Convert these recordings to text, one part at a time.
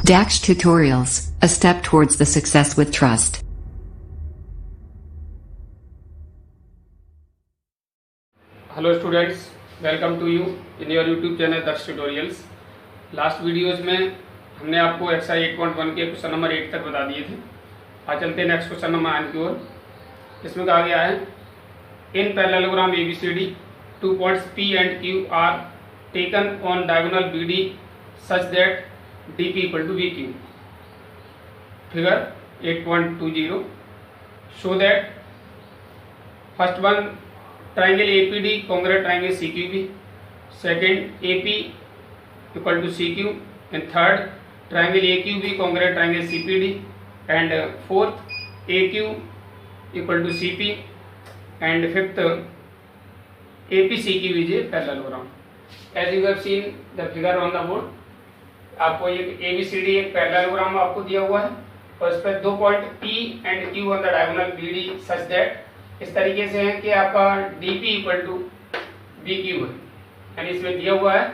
Dax Tutorials, a step towards the success with trust. Hello students, welcome to you in your YouTube channel Daksh tutorials. Last videos में हमने आपको exercise 8.1 के question number 8 तक बता दिए थे। आज चलते हैं नेक्स्ट क्वेश्चन नंबर 9 की ओर। इसमें कहा गया है इन parallelogram ABCD 2 points P and Q are taken on diagonal BD such that DP equal to VQ. Figure 8.20 show that first one triangle APD congruent triangle CQB, second AP equal to CQ, and third triangle AQB congruent triangle CPD, and fourth AQ equal to CP, and fifth APCQ is a parallelogram. As you have seen the figure on the board, आपको एक ABCD एक parallelogram आपको दिया हुआ है और इस पर 2 point P and Q on the diagonal BD such that इस तरीके से है कि आपका DP इक्वल टू BQ है। यानी इसमें दिया हुआ है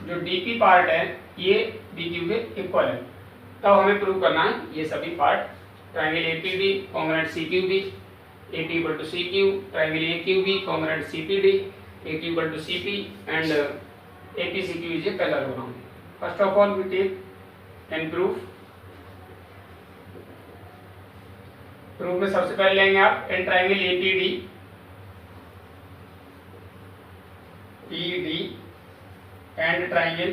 जो DP पार्ट है ये BQ के इक्वल है। तब हमें प्रूव करना है ये सभी part triangle APD congruent CQB, AP equal to CQ, triangle AQB congruent CPD, AQ equal to CP and APCQ is a parallelogram. First of all, we take and proof. Proof में सबसे पहले लेंगे आप इन triangle APD PD and triangle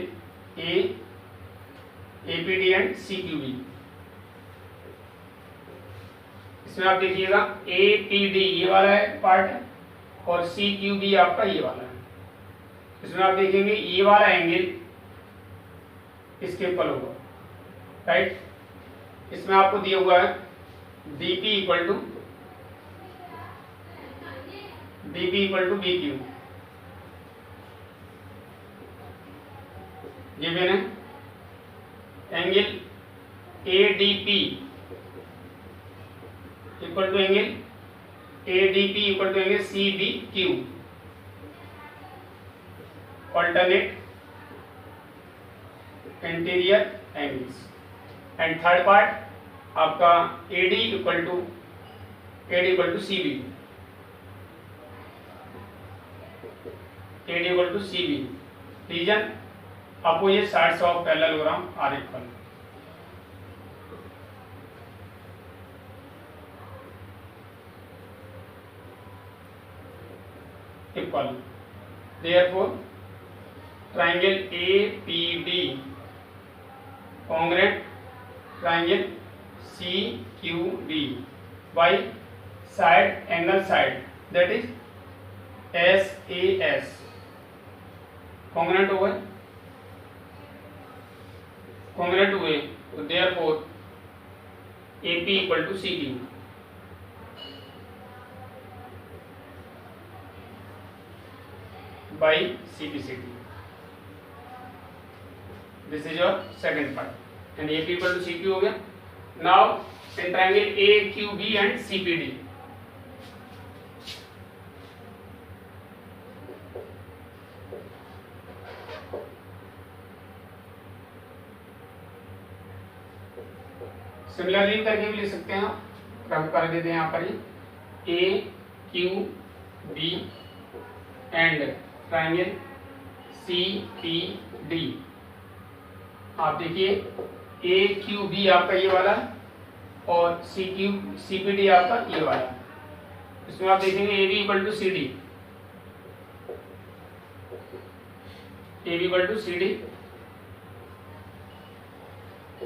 APD and CQB। इसमें आप देखिएगा APD ये वाला है पार्ट है और CQB आपका ये वाला है। इसमें आप देखेंगे ये वाला एंगल इसके ऊपर होगा, राइट। इसमें आपको दिया हुआ है DP equal to BQ given है। Angle ADP equal to angle CBQ, alternate interior angles. And third part आपका AD equal to CB, reason opposite sides of parallelogram are equal. Therefore triangle APD congruent triangle CQB by side angle side, that is SAS, congruent हुए तो therefore AP equal to CQ by CPCD. This is your second part and AP equal to CQ हो गया। Now in triangle AQB and CPD, similarly करके भी लिख सकते हैं आप, रफ कर देते हैं यहाँ पर ही AQB एंड ट्रायंगल CPD। आप देखिए AQB आपका ये वाला और CPD आपका ये वाला। इसमें आप देखेंगे AB equal to CD,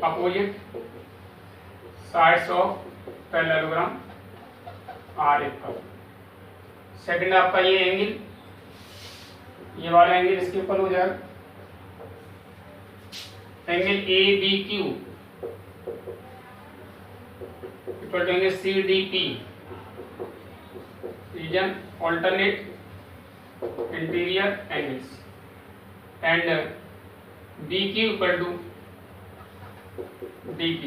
opposite sides of parallelogram are equal. Second आपका ये एंगल, ये वाला एंगल इसके ऊपर हो जाएगा। Angle ABQ equal to angle CDP, reason alternate interior angles, and BQ equal to DP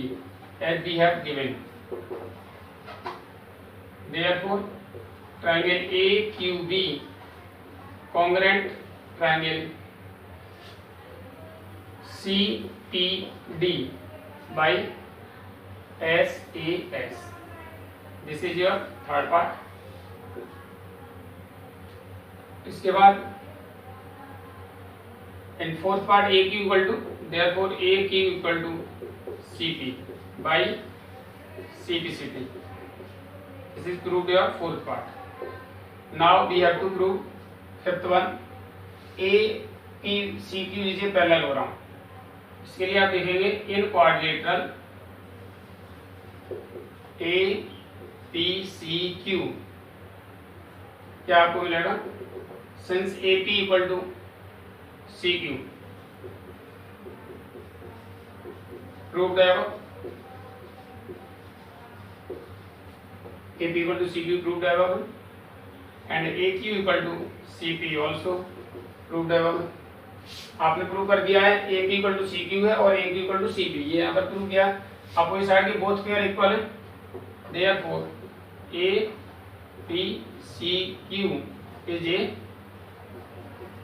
as we have given. Therefore triangle AQB congruent triangle CPD by SAS. This is your third part. इसके बाद in fourth part A Q equal to therefore A Q equal to CP by CP. This is proved your fourth part. Now we have to prove fifth one. APCQ is a parallelogram. इसके लिए आप देखेंगे इन quadrilateral APCQ क्या आपको मिलेगा? Since AP equal to CQ proved है। AP equal to CQ proved है and AQ equal to CP also proved है। आपने प्रूव कर दिया है AP equal to CQ है और AQ equal to CP, ये यहाँ पर प्रूव किया। आपको इस साइड की बोथ पेयर इक्वल है, therefore APCQ is a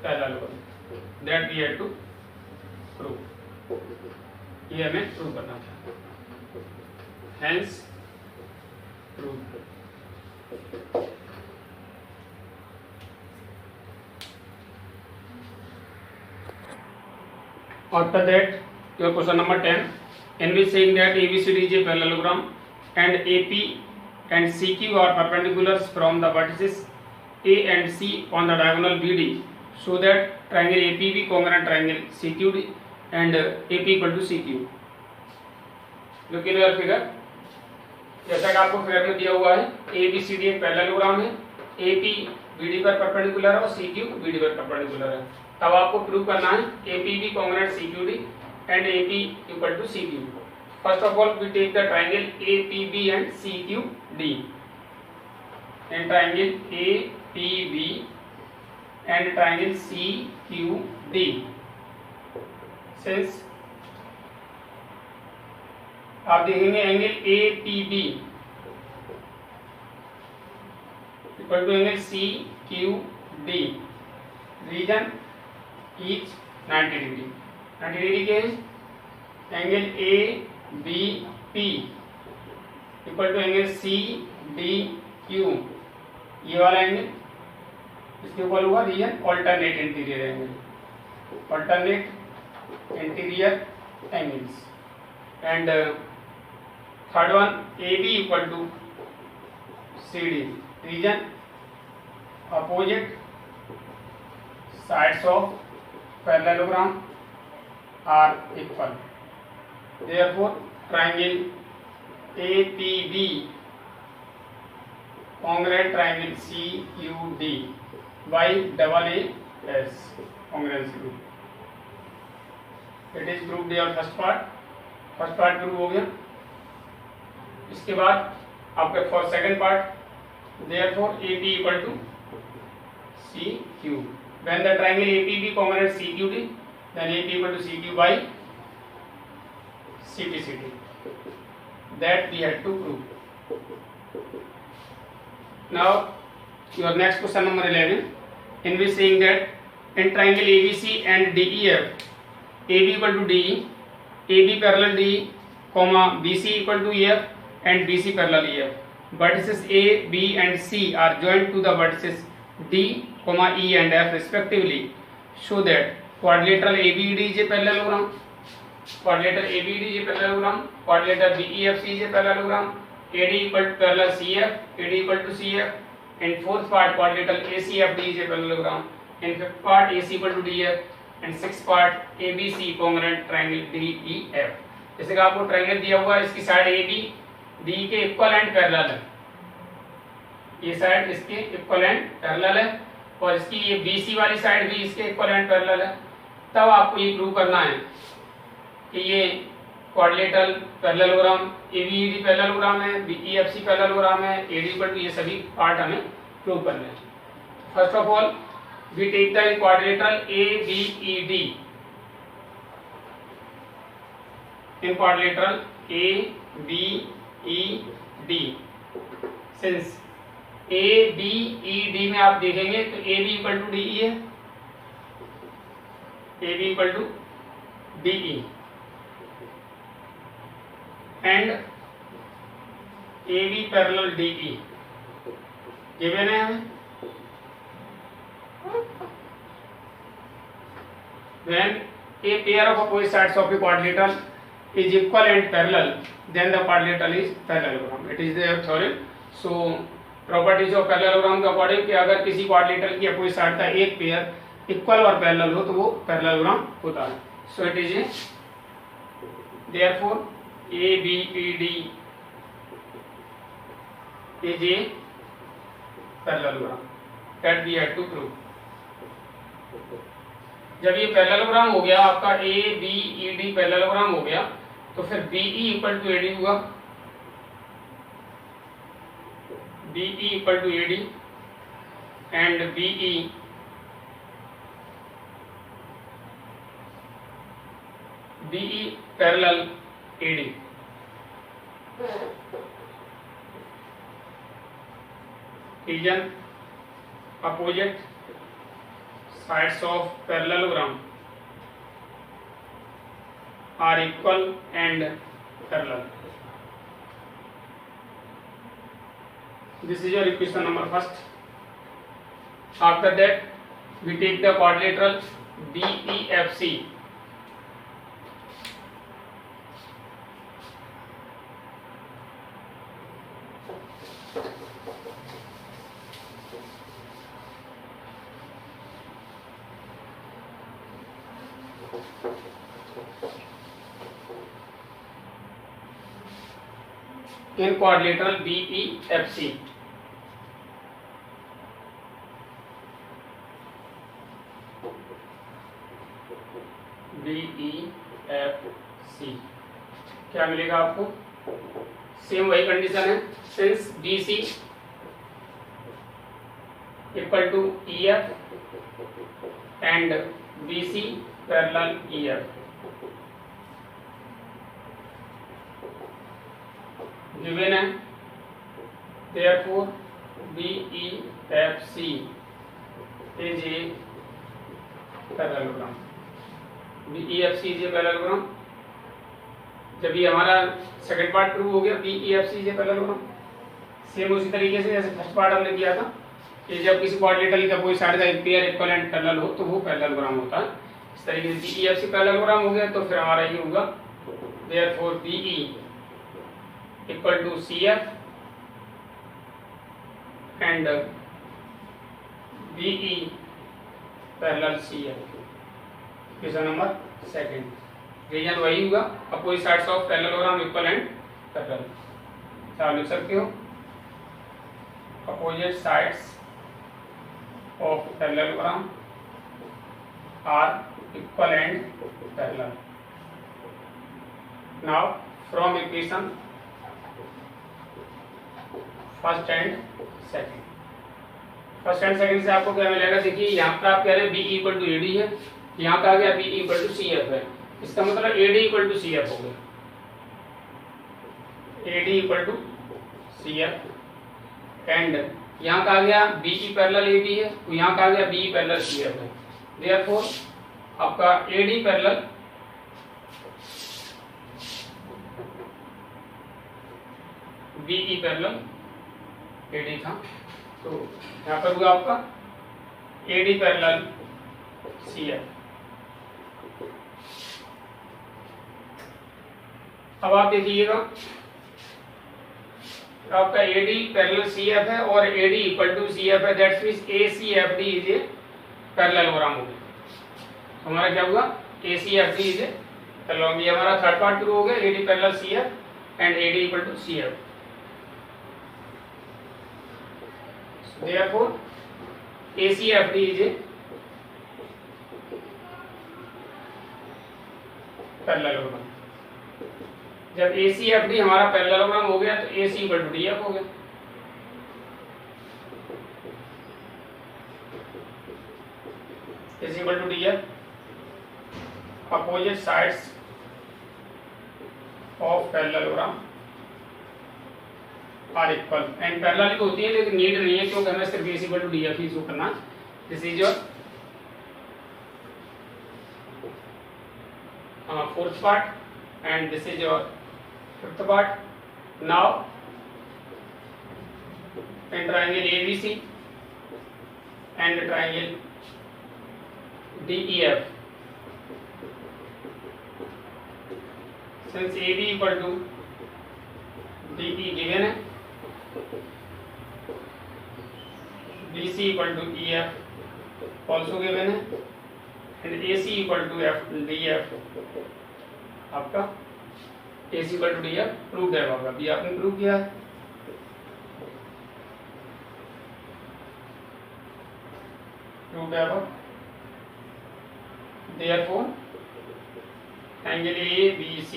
parallelogram that we had to prove। ये हमें प्रूव करना था, hence proved। After that, your question number 10, in which saying that ABCD is a parallelogram and AP and CQ are perpendicular from the vertices A and C on the diagonal BD, so that triangle APB congruent triangle CQD and AP equal to CQ. Look in your figure. जैसा कि आपको figure में दिया हुआ है ABCD एक parallelogram है, AP BD पर परपेंडिकुलर है और CQ BD पर परपेंडिकुलर है। तब आपको प्रूव करना है APB congruent CQD and AP equal to CQ। First of all, we take the triangle APB and CQD। And triangle APB and triangle CQD, since आप देखेंगे angle APB equal to angle CQD, reason each 90 degree. 90 degree के angle ABP equal to angle CDQ, ये वाला angle इसके ऊपर हुआ reason alternate interior angle, alternate interior angles. And third one AB equal to CD, reason opposite sides of parallelogram are equal, therefore triangle APB congruent triangle CQD by AAS congruency rule। It is proved your first part। First part prove हो गया। इसके बाद आपका for second part, therefore AP equal to CQ, when the triangle APB congruent CQD, then AP equal to CQ by CPCD, that we had to prove। Now your next question number 11, in which saying that in triangle ABC and DEF, AB equal to DE, AB parallel DE, BC equal to EF and BC parallel EF, vertices A, B and C are joined to the vertices D, E and F respectively, so that quadrilateral ABED is a parallelogram, quadrilateral ABED is a parallelogram, quadrilateral BEFC is a parallelogram, AD equal to parallel CF, AD equal to CF, in fourth part quadrilateral ACFD is a parallelogram, in fifth part AC equal to DF, and six part ABC congruent triangle DEF। जैसे कि आपको triangle दिया हुआ है, इसकी side AB D के equal and parallel है, ये साइड इसके इक्वल एंड पैरेलल है और इसकी ये BC वाली साइड भी इसके इक्वल एंड पैरेलल है। तब आपको ये प्रूव करना है कि ये क्वाड्रिलेटरल पैरेललोग्राम ABED पैरेललोग्राम है, BEFC पैरेललोग्राम है, AD इक्वल टू, ये सभी पार्ट हमें प्रूव करने हैं। First of all we take the quadrilateral ABED, in quadrilateral ABED, since ABED में आप देखेंगे तो AB इक्वल टू DE है, AB equal to DE, and A B parallel D E given है हमें। When a pair of opposite sides of a quadrilateral is equal and parallel, then the quadrilateral is parallelogram. It is the theorem. So properties of parallelogram के according कि अगर किसी quadrilateral की opposite side का एक pair equal और parallel हो तो वो पैरेललोग्राम होता है। So it is a therefore A B E D is a parallelogram that we had to prove. जब ये पैरेललोग्राम हो गया आपका A B E D parallelogram हो गया तो फिर बीई इक्वल टू एडी होगा, BE equal to AD and BE parallel AD. Reason opposite sides of parallelogram are equal and parallel. This is your equation number first. After that we take the quadrilateral BEFC. In quadrilateral BEFC, क्या मिलेगा आपको? Same वही condition है, since BC equal to EF and BC parallel EF given है, therefore BEFC is a parallelogram. BEFC is a parallelogram. जब ये हमारा second part prove हो गया BEFC is a parallelogram, same उसी तरीके से जैसे फर्स्ट पार्ट हमने किया था कि जब किसी क्वाड्रिलेटरल का कोई साइड का एक पेयर इक्वल एंड पैरेलल हो तो वो पैरेललोग्राम होता है। इस तरीके से BEFC पैरेललोग्राम हो गया तो फिर हमारा ये होगा therefore BE equal to CF and BE parallel CF। Question number second, reason वही होगा, opposite sides of parallelogram equal and parallel. क्या लिख सकते हो? Opposite sides of parallelogram are equal and parallel. Now from equation first and second, first and second से आपको क्या मिलेगा? देखिए यहाँ पर आप कह रहे हैं बी इक्वल टू एडी है, यहाँ का आ गया B equal to C F है, इसका मतलब AD equal to C F हो गया, AD equal to C F and यहाँ का आ गया बीई पैरेलल ए बी है, तो यहाँ का आ गया बीई पैरेलल सी एफ है। देयरफॉर आपका AD parallel BE parallel AD था, तो यहाँ पर हुआ आपका एडी पैरेलल सी एफ। अब आप देखिएगा आपका एडी पैरेलल सी एफ है और AD equal to C F है, that's means A C F D is a parallelogram हो गया। हमारा क्या हुआ? A C F D is a parallelogram. ये हमारा थर्ड पार्ट शुरू हो गया, AD parallel C F and AD equal to C F. Therefore, ACFD is a parallelogram. जब ACFD हमारा पैरेललोग्राम हो गया तो AC इक्वल टू DF हो गया। AC equal to DF, opposite sides of parallelogram are equal and parallel होती है लेकिन नीड नहीं है क्योंकि हमें सिर्फ AC इक्वल टू DF ही शो करना। This is your fourth part and this is your Fifth part, now in triangle ABC and triangle DEF, since AB equal to DE given है, BC equal to EF also given है, and AC equal to DF, आपका AC equal to DF prove है होगा, अभी आपने prove किया है। Prove है अब, therefore angle ABC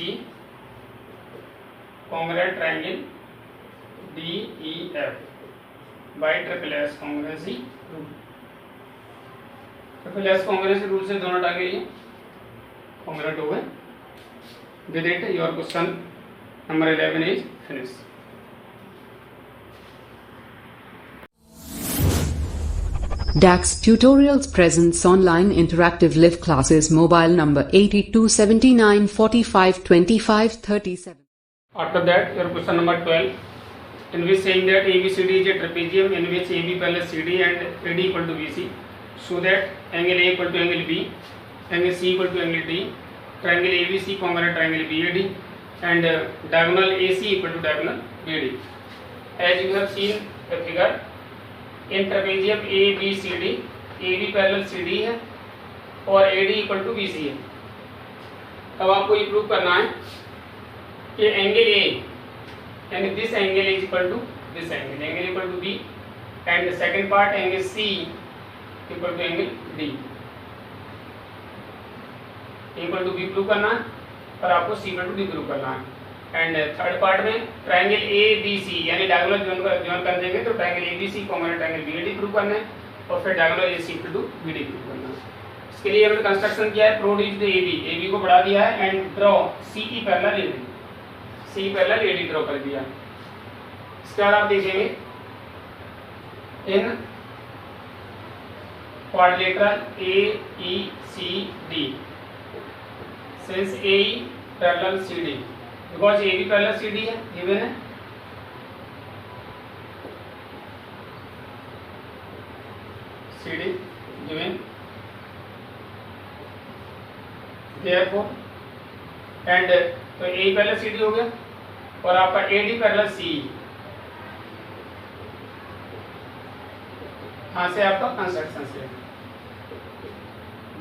congruent triangle DEF by triple S congruency rule। Triple S कॉन्ग्रेंसी rule से दोनों टांगे ये कॉन्ग्रेंट हो गए। With it your question number 11 is finish. DAX Tutorials presents online interactive live classes. Mobile number 8279452537. After that, your question number 12, in which saying that ABCD is a trapezium in which AB parallel CD and AD equal to BC, so that angle A equal to angle B, angle C equal to angle D, triangle ABC congruent triangle BAD, and diagonal AC equal to diagonal BAD. As you have seen the figure, in trapezium ABCD, AB parallel CD है और AD equal to BC है। अब आपको ये prove करना है कि angle A यानी this angle is equal to this angle, angle equal to B, and second part angle C equal to angle D equal to B prove करना है और आपको C equal to D prove करना है। And third part में triangle ABC यानी diagonal join कर देंगे तो triangle ABC common triangle BAD prove करना है और फिर diagonal AC equal to BD prove करना है। इसके लिए हमने कंस्ट्रक्शन किया है, प्रोड्यूस द AB को बढ़ा दिया है and draw CE parallel AD, CE parallel AD draw कर दिया। इसके बाद आप देखेंगे इन quadrilateral AECD since AE parallel CD, because AB parallel CD है given है, CD given, therefore and तो AE parallel CD हो गया और आपका AD parallel CE, यहाँ से आपका कंस्ट्रक्शन से।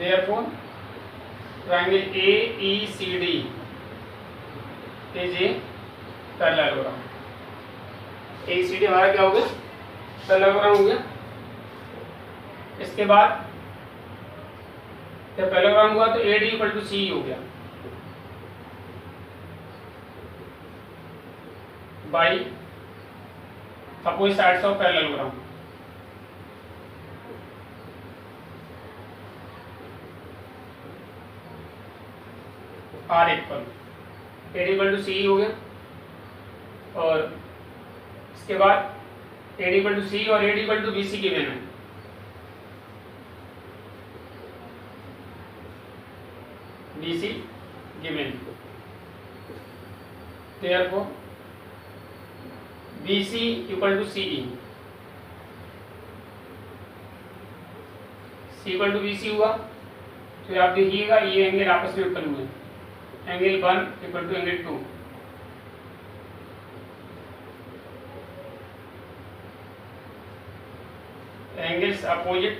Therefore, triangle AECD is a parallelogram। AECD हमारा क्या हो गया? पैरेललोग्राम हो गया। इसके बाद जब पैरेललोग्राम हुआ तो AD इक्वल टू CE हो गया by opposite sides of parallelogram. Are equal AD equal to CE हो गया और इसके बाद AD इक्वल टू CE और AD equal to BC given है। BC given, therefore BC equal to CE, C equal to BC हुआ। तो आप देखिएगा ये एंगल आपस में इक्वल हुए, angle 1 equal to angle 2, angles opposite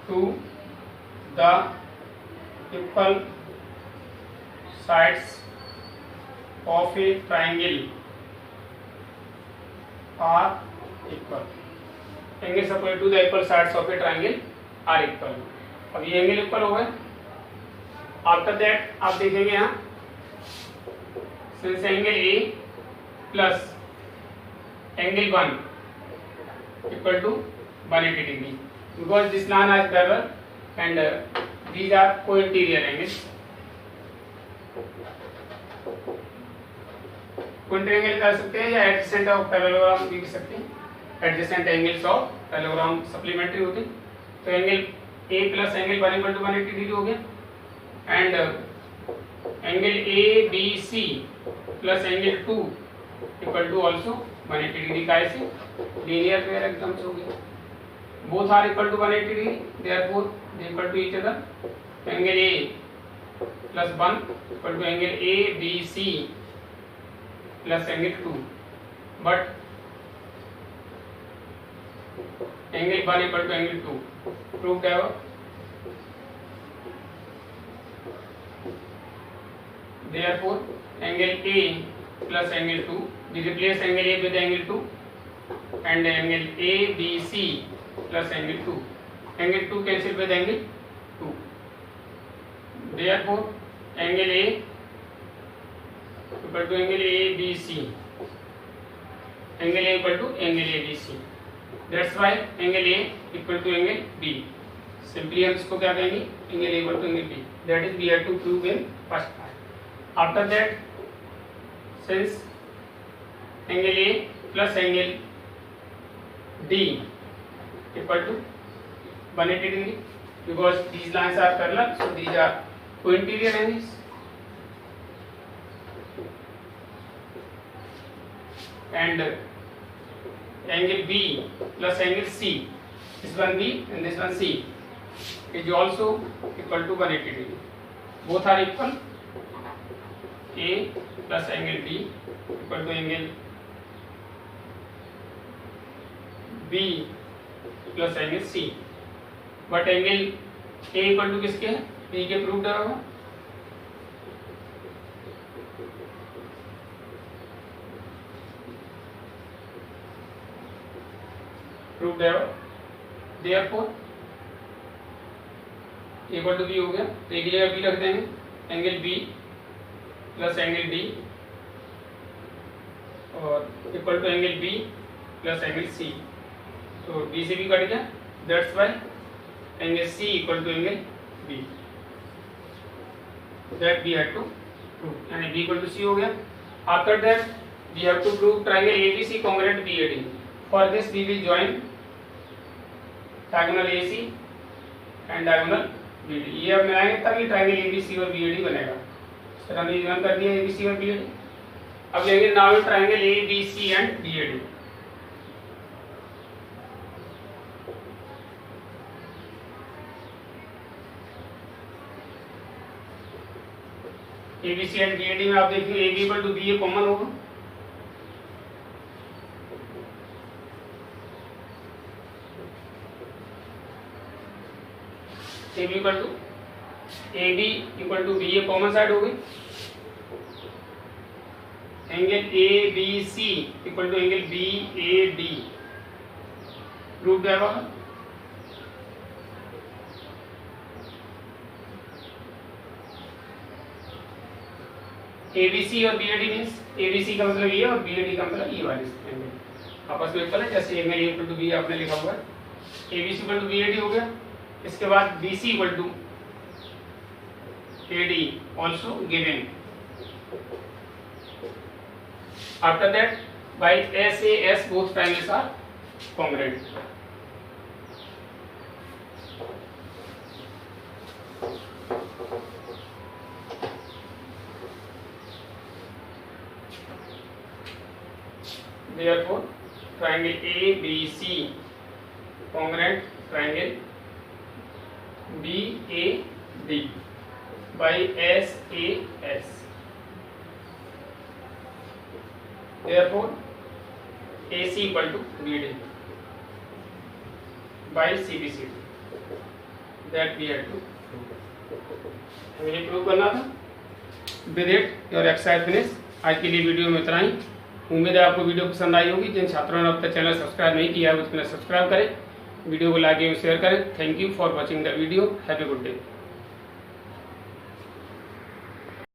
to the equal sides of a triangle are equal, angles opposite to the equal sides of a triangle are equal. अब ये एंगल इक्वल हो गए। आफ्टर दैट आप देखेंगे यहाँ since angle A plus angle 1 equal to 180 degree, because this line is parallel and these are co interior angles. Co interior angle कर सकते हैं या एडजेसेंट ऑफ पैरेललोग्राम भी कर सकते हैं। Adjacent angles of parallelogram supplementary होते हैं। तो angle A plus angle 1 equal to 180 degree हो गया and angle A B C plus angle 2 equal to also 180 degree का ऐसे लीनियर पेयर एकदम से हो गया। Both are equal to 180 degree, therefore they equal to each other. Angle A plus 1 equal to angle A B C plus angle 2, but angle 1 equal to angle 2 proved है। Therefore, angle A plus angle 2, we replace angle A with angle 2 and angle ABC plus angle 2. Angle 2 cancel with angle 2. Therefore, angle A equal to angle ABC. Angle A equal to angle ABC. That's why angle A equal to angle B. Simply हम इसको क्या कहेंगे? Angle A equal to angle B. That is we have to prove in first part. After that, since angle A plus angle D equal to 180 degree, because these lines are parallel, so these are co-interior angles. And angle B plus angle C, this one B and this one C, is also equal to 180 degree. Both are equal. A plus angle D equal to angle B plus angle C, but angle A equal to किसके है? B के proved है। Proved है। therefore equal to B हो गया, तो एक जगह B रख देंगे, angle B plus angle D और equal to angle B plus angle C, तो बी से भी कट गया, that's why angle C equal to angle B, that we have to prove, यानी बी इक्वल टू सी हो गया। After that we have to prove triangle ABC congruent BAD. For this we will join diagonal AC and diagonal BD, ये अब मिलाएंगे तभी triangle ABC और BOD बनेगा। Sir हमने यूज कर दिया एबीसी और बीएडी, अब लेंगे now triangle ABC and BAD. ABC and BAD में आप देखिए A B equal to B A common होगा, A B equal to A B equal to B A common side हो गई। Angle A B C equal to angle B A D proved है। ABC और BAD means ABC का मतलब ये और BOD का मतलब ये वाली एंगल आपस में इक्वल है, जैसे angle A equal to B आपने लिखा हुआ है, एबीसी इक्वल टू बीएडी हो गया। इसके बाद BC equal to AD also given. After that, by SAS both triangles are congruent. Therefore, triangle ABC congruent triangle BAD by SAS. Therefore, AC equal to BD by CBCD. That we had to prove. हमें prove करना था। With it, your exercise finish. आज के लिए video में इतना ही। उम्मीद है आपको वीडियो पसंद आई होगी। जिन छात्रों ने अब तक चैनल सब्सक्राइब नहीं किया है उसमें सब्सक्राइब करें, वीडियो को लाइक एवं शेयर करें। Thank you for watching the video. Have a good day.